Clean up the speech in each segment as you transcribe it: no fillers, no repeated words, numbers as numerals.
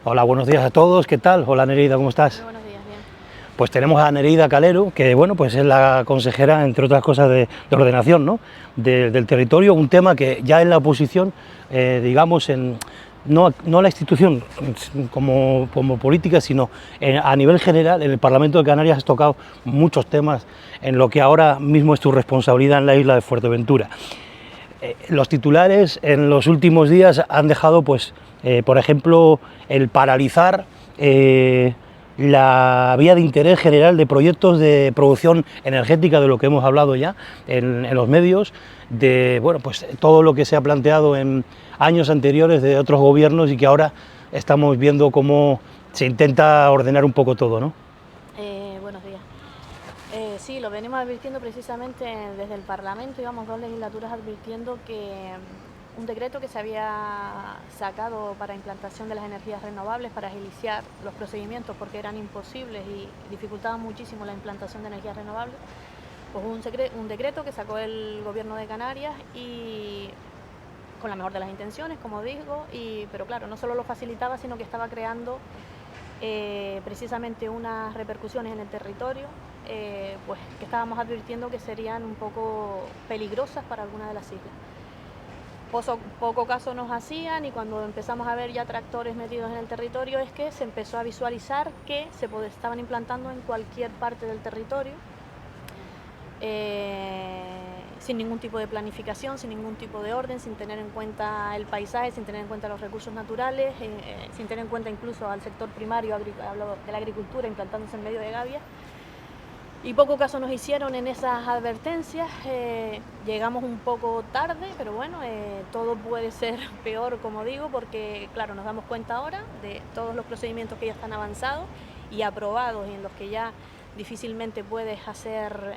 Hola, buenos días a todos, ¿qué tal? Hola Nereida, ¿cómo estás? Muy buenos días, bien. Pues tenemos a Nereida Calero, que bueno, pues es la consejera, entre otras cosas, de ordenación, ¿no? Del territorio, un tema que ya en la oposición, digamos, no la institución como política, sino a nivel general, en el Parlamento de Canarias has tocado muchos temas en lo que ahora mismo es tu responsabilidad en la isla de Fuerteventura. Los titulares en los últimos días han dejado, pues, por ejemplo, el paralizar la vía de interés general de proyectos de producción energética, de lo que hemos hablado ya en los medios, de bueno, pues todo lo que se ha planteado en años anteriores de otros gobiernos y que ahora estamos viendo cómo se intenta ordenar un poco todo, ¿no? Buenos días. Sí, lo venimos advirtiendo precisamente desde el Parlamento, íbamos 2 legislaturas advirtiendo que un decreto que se había sacado para implantación de las energías renovables, para agilizar los procedimientos porque eran imposibles y dificultaban muchísimo la implantación de energías renovables, pues un decreto que sacó el Gobierno de Canarias y con la mejor de las intenciones, como digo, pero claro, no solo lo facilitaba, sino que estaba creando precisamente unas repercusiones en el territorio, pues que estábamos advirtiendo que serían un poco peligrosas para algunas de las islas. Poco caso nos hacían y cuando empezamos a ver ya tractores metidos en el territorio es que se empezó a visualizar que estaban implantando en cualquier parte del territorio, sin ningún tipo de planificación, sin ningún tipo de orden, sin tener en cuenta el paisaje, sin tener en cuenta los recursos naturales, sin tener en cuenta incluso al sector primario, hablo de la agricultura, implantándose en medio de Gavia. Y poco caso nos hicieron en esas advertencias, llegamos un poco tarde, pero bueno, todo puede ser peor, como digo, porque claro, nos damos cuenta ahora de todos los procedimientos que ya están avanzados y aprobados y en los que ya difícilmente puedes hacer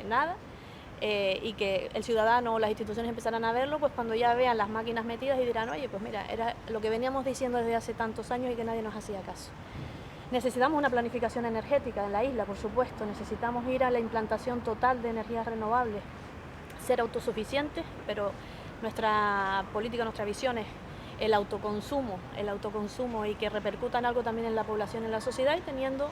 nada, y que el ciudadano o las instituciones empezarán a verlo, pues cuando ya vean las máquinas metidas y dirán, oye, pues mira, era lo que veníamos diciendo desde hace tantos años y que nadie nos hacía caso. Necesitamos una planificación energética en la isla, por supuesto, necesitamos ir a la implantación total de energías renovables, ser autosuficientes, pero nuestra política, nuestra visión es el autoconsumo y que repercuta en algo también en la población, en la sociedad y teniendo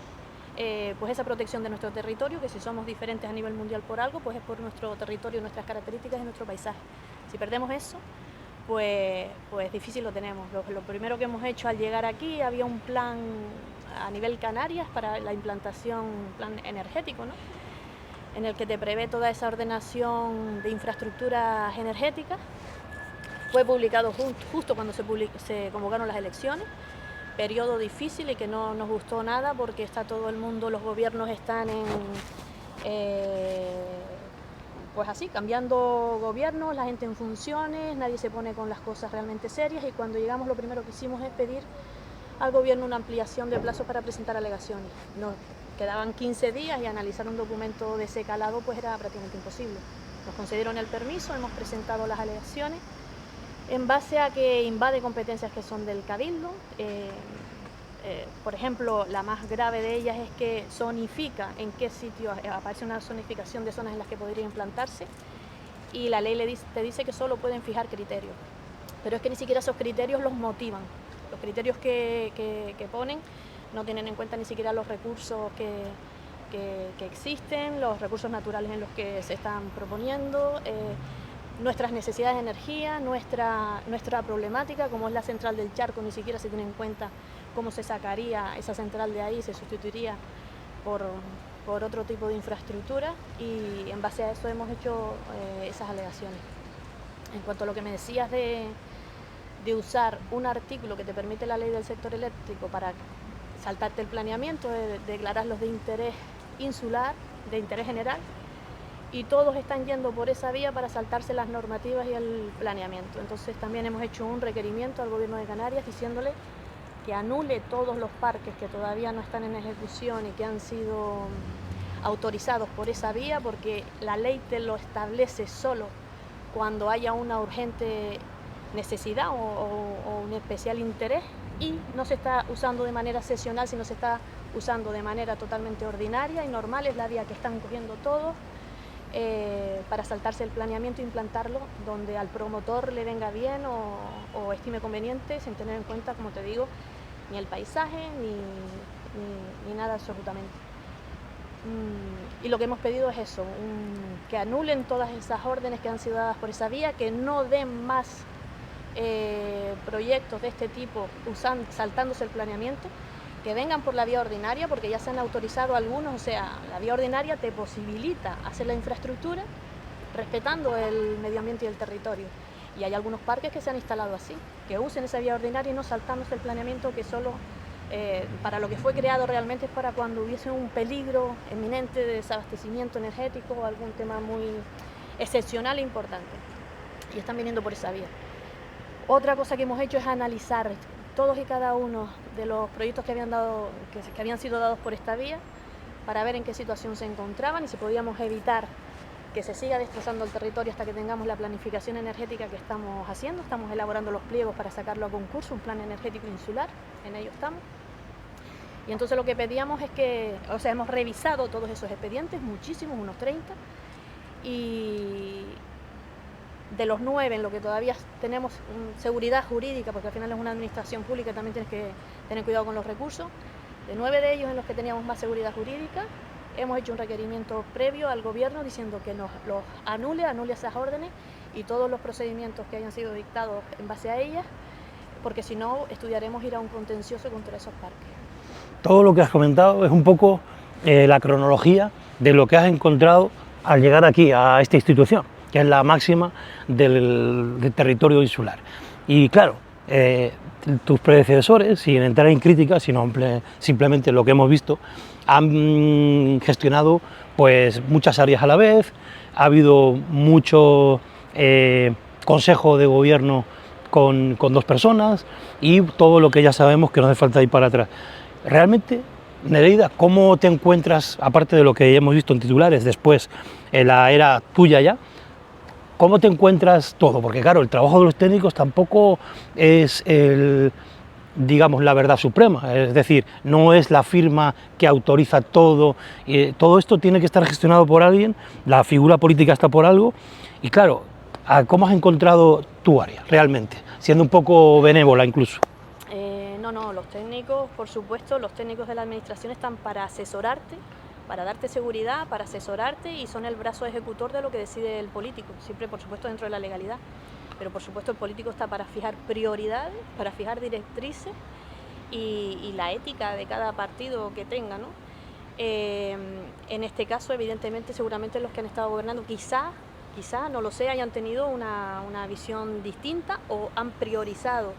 pues esa protección de nuestro territorio, que si somos diferentes a nivel mundial por algo, pues es por nuestro territorio, nuestras características y nuestro paisaje. Si perdemos eso, pues difícil lo tenemos. Lo primero que hemos hecho al llegar aquí, había un plan a nivel Canarias para la implantación, un plan energético, ¿no? En el que te prevé toda esa ordenación de infraestructuras energéticas. Fue publicado justo cuando se convocaron las elecciones, periodo difícil y que no nos gustó nada porque está todo el mundo, los gobiernos están pues así, cambiando gobiernos, la gente en funciones, nadie se pone con las cosas realmente serias y cuando llegamos lo primero que hicimos es pedir al gobierno una ampliación de plazo para presentar alegaciones. Nos quedaban 15 días y analizar un documento de ese calado pues era prácticamente imposible. Nos concedieron el permiso, hemos presentado las alegaciones en base a que invade competencias que son del Cabildo. Por ejemplo, la más grave de ellas es que zonifica en qué sitio aparece una zonificación de zonas en las que podría implantarse y la ley te dice que solo pueden fijar criterios, pero es que ni siquiera esos criterios los motivan. Los criterios que ponen no tienen en cuenta ni siquiera los recursos que existen, los recursos naturales en los que se están proponiendo, nuestras necesidades de energía, nuestra problemática, como es la central del Charco, ni siquiera se tiene en cuenta cómo se sacaría esa central de ahí, se sustituiría por otro tipo de infraestructura y en base a eso hemos hecho esas alegaciones. En cuanto a lo que me decías de usar un artículo que te permite la ley del sector eléctrico para saltarte el planeamiento, de declararlos de interés insular, de interés general, y todos están yendo por esa vía para saltarse las normativas y el planeamiento. Entonces también hemos hecho un requerimiento al Gobierno de Canarias diciéndole que anule todos los parques que todavía no están en ejecución y que han sido autorizados por esa vía, porque la ley te lo establece solo cuando haya una urgente necesidad o un especial interés y no se está usando de manera excepcional, sino se está usando de manera totalmente ordinaria y normal, es la vía que están cogiendo todos. Para saltarse el planeamiento e implantarlo donde al promotor le venga bien o estime conveniente, sin tener en cuenta, como te digo, ni el paisaje, ni nada absolutamente. Y lo que hemos pedido es eso, que anulen todas esas órdenes que han sido dadas por esa vía, que no den más proyectos de este tipo saltándose el planeamiento, que vengan por la vía ordinaria, porque ya se han autorizado algunos. O sea, la vía ordinaria te posibilita hacer la infraestructura respetando el medio ambiente y el territorio. Y hay algunos parques que se han instalado así, que usen esa vía ordinaria y no saltándose el planeamiento, que solo para lo que fue creado realmente es para cuando hubiese un peligro eminente de desabastecimiento energético o algún tema muy excepcional e importante. Y están viniendo por esa vía. Otra cosa que hemos hecho es analizar todos y cada uno de los proyectos que habían sido dados por esta vía, para ver en qué situación se encontraban y si podíamos evitar que se siga destrozando el territorio hasta que tengamos la planificación energética que estamos haciendo. Estamos elaborando los pliegos para sacarlo a concurso, un plan energético insular, en ello estamos. Y entonces lo que pedíamos es que, o sea, hemos revisado todos esos expedientes, muchísimos, unos 30, y de los 9 en lo que todavía tenemos seguridad jurídica, porque al final es una administración pública, también tienes que tener cuidado con los recursos, de 9 de ellos en los que teníamos más seguridad jurídica, hemos hecho un requerimiento previo al gobierno diciendo que nos los anule esas órdenes y todos los procedimientos que hayan sido dictados en base a ellas, porque si no estudiaremos ir a un contencioso contra esos parques. Todo lo que has comentado es un poco la cronología de lo que has encontrado al llegar aquí a esta institución, que es la máxima del territorio insular. Y claro, tus predecesores, sin entrar en crítica, sino simplemente lo que hemos visto, han gestionado pues muchas áreas a la vez, ha habido mucho consejo de gobierno con 2 personas y todo lo que ya sabemos que no hace falta ir para atrás. Realmente, Nereida, ¿cómo te encuentras, aparte de lo que hemos visto en titulares, después en la era tuya ya? ¿Cómo te encuentras todo? Porque claro, el trabajo de los técnicos tampoco es digamos, la verdad suprema, es decir, no es la firma que autoriza todo, todo esto tiene que estar gestionado por alguien, la figura política está por algo, y claro, ¿cómo has encontrado tu área realmente, siendo un poco benévola incluso? No, los técnicos, por supuesto, los técnicos de la administración están para asesorarte, para darte seguridad, para asesorarte, y son el brazo ejecutor de lo que decide el político, siempre por supuesto dentro de la legalidad. Pero por supuesto el político está para fijar prioridades, para fijar directrices y la ética de cada partido que tenga, ¿no? En este caso, evidentemente, seguramente los que han estado gobernando, quizá, no lo sé, hayan tenido una visión distinta o han priorizado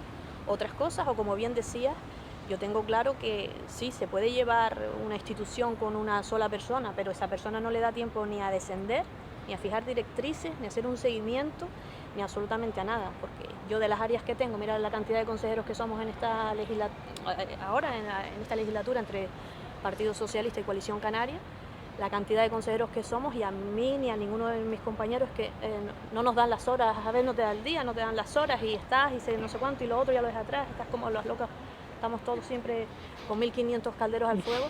otras cosas, o como bien decías, yo tengo claro que sí, se puede llevar una institución con una sola persona, pero esa persona no le da tiempo ni a descender, ni a fijar directrices, ni a hacer un seguimiento, ni absolutamente a nada, porque yo de las áreas que tengo, mira la cantidad de consejeros que somos en esta legislatura entre Partido Socialista y Coalición Canaria, la cantidad de consejeros que somos, y a mí ni a ninguno de mis compañeros que no nos dan las horas, a ver, no te da el día, no te dan las horas y estás y no sé cuánto y lo otro ya lo dejas atrás, estás como las locas, estamos todos siempre con 1500 calderos al fuego.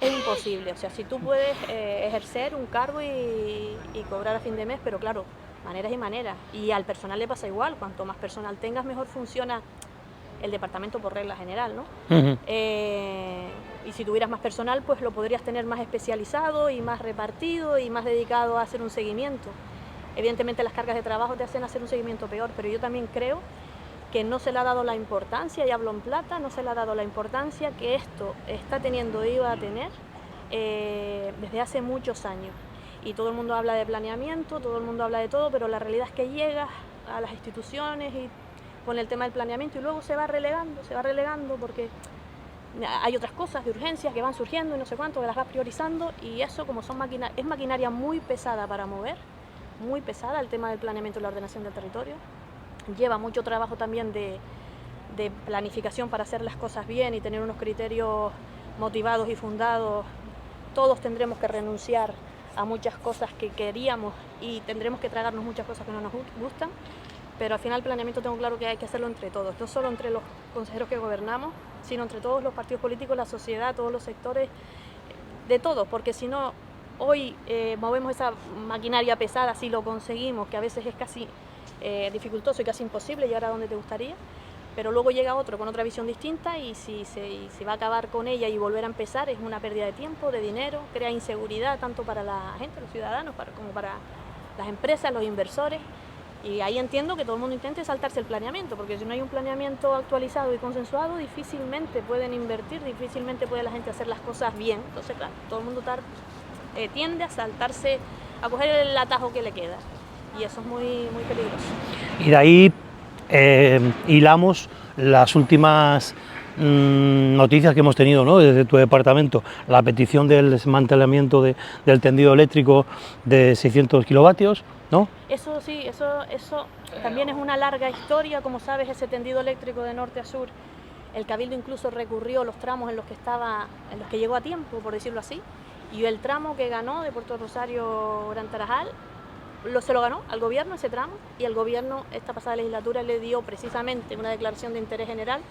Es imposible, o sea, si tú puedes ejercer un cargo y cobrar a fin de mes, pero claro, maneras y maneras, y al personal le pasa igual, cuanto más personal tengas, mejor funciona el departamento por regla general, ¿no? Y si tuvieras más personal, pues lo podrías tener más especializado y más repartido y más dedicado a hacer un seguimiento. Evidentemente las cargas de trabajo te hacen hacer un seguimiento peor, pero yo también creo que no se le ha dado la importancia, y hablo en plata, no se le ha dado la importancia que esto está teniendo y va a tener desde hace muchos años. Y todo el mundo habla de planeamiento, todo el mundo habla de todo, pero la realidad es que llegas a las instituciones y con el tema del planeamiento y luego se va relegando porque hay otras cosas de urgencias que van surgiendo y no sé cuánto, que las vas priorizando, y eso, como es maquinaria muy pesada para mover, muy pesada el tema del planeamiento y la ordenación del territorio. Lleva mucho trabajo también de planificación para hacer las cosas bien y tener unos criterios motivados y fundados. Todos tendremos que renunciar a muchas cosas que queríamos y tendremos que tragarnos muchas cosas que no nos gustan, pero al final el planeamiento tengo claro que hay que hacerlo entre todos, no solo entre los consejeros que gobernamos, sino entre todos los partidos políticos, la sociedad, todos los sectores, de todos, porque si no, hoy movemos esa maquinaria pesada, si lo conseguimos, que a veces es casi dificultoso y casi imposible llegar a donde te gustaría, pero luego llega otro con otra visión distinta y si se va a acabar con ella y volver a empezar es una pérdida de tiempo, de dinero, crea inseguridad tanto para la gente, los ciudadanos, como para las empresas, los inversores. Y ahí entiendo que todo el mundo intente saltarse el planeamiento, porque si no hay un planeamiento actualizado y consensuado, difícilmente pueden invertir, difícilmente puede la gente hacer las cosas bien. Entonces, claro, todo el mundo tiende a saltarse, a coger el atajo que le queda. Y eso es muy, muy peligroso. Y de ahí hilamos las últimas noticias que hemos tenido, ¿no?, desde tu departamento, la petición del desmantelamiento del tendido eléctrico de 600 kilovatios, ¿no? Eso sí, eso también es una larga historia, como sabes, ese tendido eléctrico de norte a sur. El Cabildo incluso recurrió los tramos en los que llegó a tiempo, por decirlo así, y el tramo que ganó de Puerto Rosario Gran Tarajal se lo ganó al gobierno ese tramo, y el gobierno esta pasada legislatura le dio precisamente una declaración de interés general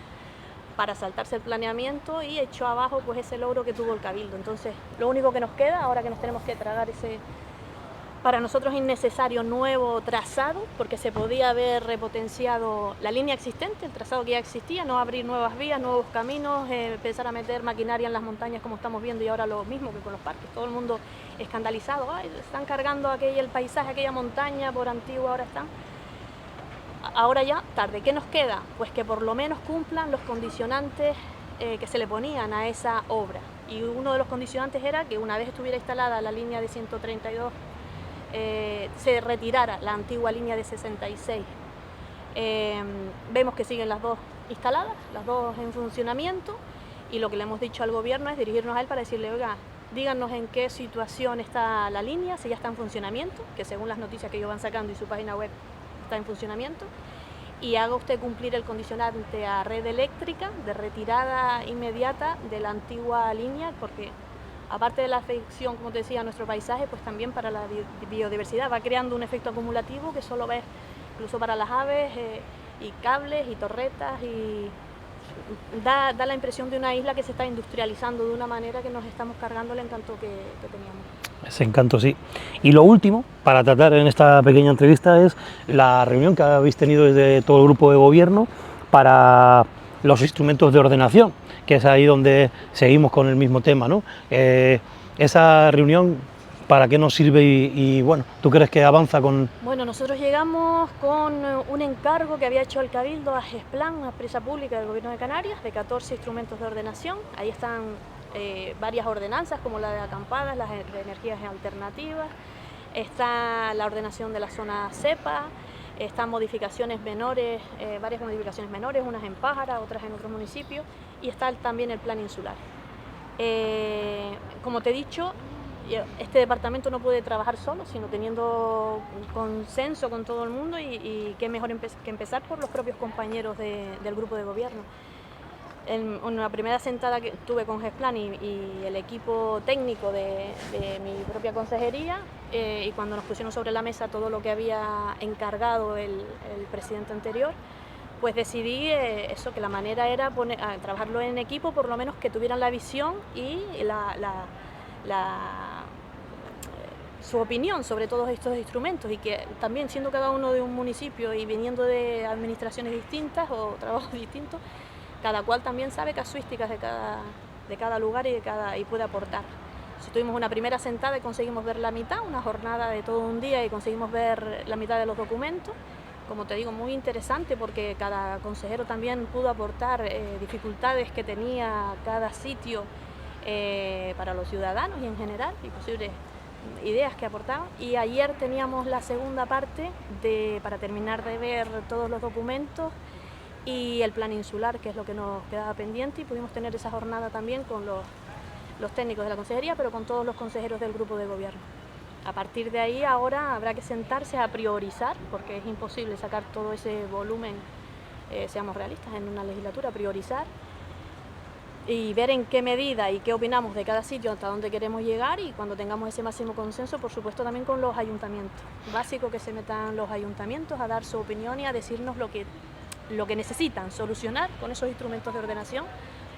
para saltarse el planeamiento y echó abajo pues ese logro que tuvo el Cabildo. Entonces lo único que nos queda ahora que nos tenemos que tragar ese para nosotros innecesario nuevo trazado, porque se podía haber repotenciado la línea existente, el trazado que ya existía, no abrir nuevas vías, nuevos caminos, empezar a meter maquinaria en las montañas como estamos viendo, y ahora lo mismo que con los parques, todo el mundo escandalizado, ay, están cargando el paisaje, aquella montaña por Antigua, ahora ya tarde. ¿Qué nos queda? Pues que por lo menos cumplan los condicionantes que se le ponían a esa obra, y uno de los condicionantes era que una vez estuviera instalada la línea de 132 se retirara la antigua línea de 66. Vemos que siguen las dos instaladas, las dos en funcionamiento, y lo que le hemos dicho al gobierno es dirigirnos a él para decirle, oiga, díganos en qué situación está la línea, si ya está en funcionamiento, que según las noticias que ellos van sacando y su página web está en funcionamiento, y haga usted cumplir el condicionante a red eléctrica de retirada inmediata de la antigua línea, porque aparte de la afección, como te decía, a nuestro paisaje, pues también para la biodiversidad va creando un efecto acumulativo que solo ves incluso para las aves, y cables y torretas, y da la impresión de una isla que se está industrializando de una manera que nos estamos cargando el encanto que teníamos. Ese encanto, sí. Y lo último, para tratar en esta pequeña entrevista, es la reunión que habéis tenido desde todo el grupo de gobierno para los instrumentos de ordenación, que es ahí donde seguimos con el mismo tema, ¿no? Esa reunión, ¿para qué nos sirve y bueno, tú crees que avanza con...? Bueno, nosotros llegamos con un encargo que había hecho el Cabildo a GESPLAN, una empresa pública del Gobierno de Canarias, de 14 instrumentos de ordenación. Ahí están varias ordenanzas, como la de acampadas, las de energías alternativas, está la ordenación de la zona cepa, están modificaciones menores, varias modificaciones menores, unas en Pájara, otras en otros municipios, y está también el plan insular. Como te he dicho, este departamento no puede trabajar solo, sino teniendo un consenso con todo el mundo, y qué mejor que empezar por los propios compañeros del grupo de gobierno. En una primera sentada que tuve con GESPLAN y el equipo técnico de mi propia consejería, y cuando nos pusieron sobre la mesa todo lo que había encargado el presidente anterior, pues decidí que la manera era trabajarlo en equipo, por lo menos que tuvieran la visión y su opinión sobre todos estos instrumentos, y que también, siendo cada uno de un municipio y viniendo de administraciones distintas o trabajos distintos, cada cual también sabe casuísticas de cada lugar y puede aportar. Si tuvimos una primera sentada y conseguimos ver la mitad, una jornada de todo un día, y conseguimos ver la mitad de los documentos, como te digo, muy interesante, porque cada consejero también pudo aportar dificultades que tenía cada sitio para los ciudadanos y en general, y posibles ideas que aportaban. Y ayer teníamos la segunda parte para terminar de ver todos los documentos y el plan insular, que es lo que nos quedaba pendiente, y pudimos tener esa jornada también con los técnicos de la consejería, pero con todos los consejeros del grupo de gobierno. A partir de ahí ahora habrá que sentarse a priorizar, porque es imposible sacar todo ese volumen, seamos realistas, en una legislatura, priorizar y ver en qué medida y qué opinamos de cada sitio, hasta dónde queremos llegar, y cuando tengamos ese máximo consenso, por supuesto también con los ayuntamientos. Básico que se metan los ayuntamientos a dar su opinión y a decirnos lo que necesitan solucionar con esos instrumentos de ordenación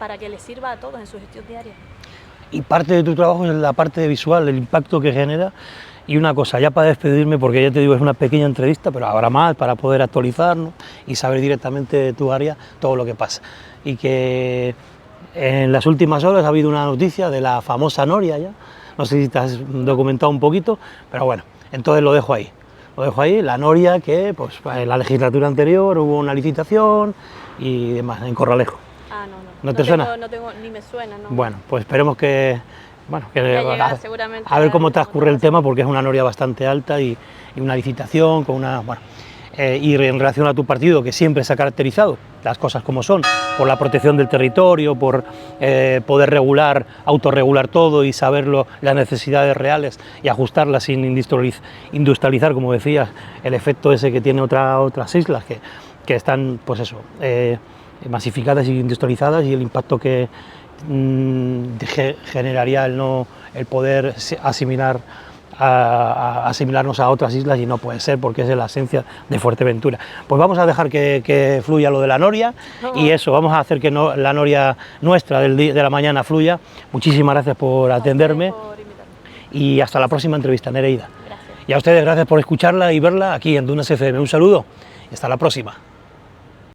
para que les sirva a todos en su gestión diaria. y parte de tu trabajo es la parte visual, el impacto que genera. Y una cosa, ya para despedirme, porque ya te digo, es una pequeña entrevista, pero habrá más para poder actualizarnos y saber directamente de tu área todo lo que pasa. Y que en las últimas horas ha habido una noticia de la famosa noria ya, no sé si te has documentado un poquito, pero bueno, entonces lo dejo ahí. Lo dejo ahí, la noria que pues, en la legislatura anterior hubo una licitación y demás, en Corralejo. Ah, no. ¿No te suena? No tengo, ni me suena, ¿no? Bueno, pues esperemos que... Bueno, que llegar, seguramente, a ver cómo transcurre el tema, porque es una noria bastante alta y una licitación con una... Bueno, y en relación a tu partido, que siempre se ha caracterizado, las cosas como son, por la protección del territorio, por poder regular, autorregular todo y saber las necesidades reales y ajustarlas sin industrializar, como decías, el efecto ese que tiene otras islas que están, pues eso, masificadas y industrializadas, y el impacto que generaría el poder asimilarnos a otras islas, y no puede ser, porque es la esencia de Fuerteventura. Pues vamos a dejar que fluya lo de la noria, y eso, vamos a hacer que la noria nuestra de la mañana fluya. Muchísimas gracias por atenderme y hasta la próxima entrevista, Nereida. Gracias. Y a ustedes gracias por escucharla y verla aquí en Dunas FM. Un saludo y hasta la próxima.